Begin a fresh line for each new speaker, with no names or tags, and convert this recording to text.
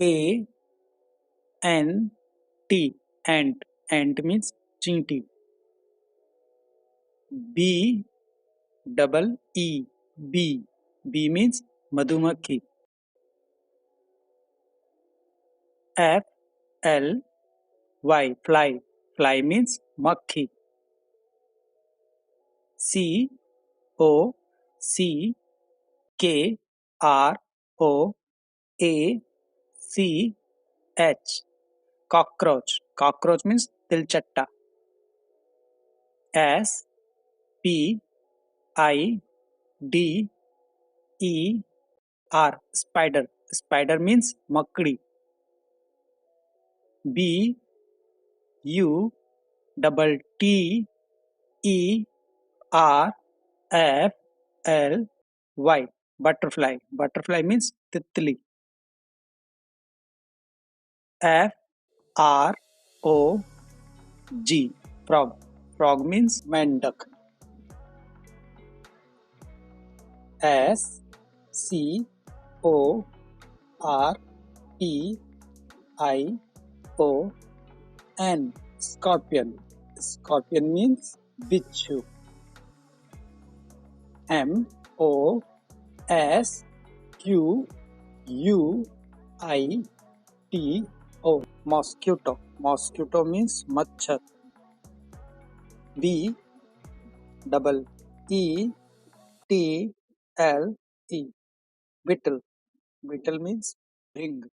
A N T, ant. Ant means chinty. B double E, bee. Bee means madhumakhi. F L Y, fly. Fly means makhi. C O C K R O A C H, cockroach. Cockroach means tilchatta. S P I D E R, spider. Spider means makdi. B U double T E R F L Y, butterfly. Butterfly means titli. F R O G, frog. Frog means mendak. S C O R P I O N, scorpion. Scorpion means bichu. M O S Q U I T O, mosquito. Mosquito means machhar. B double E T L E, beetle. Beetle means ring.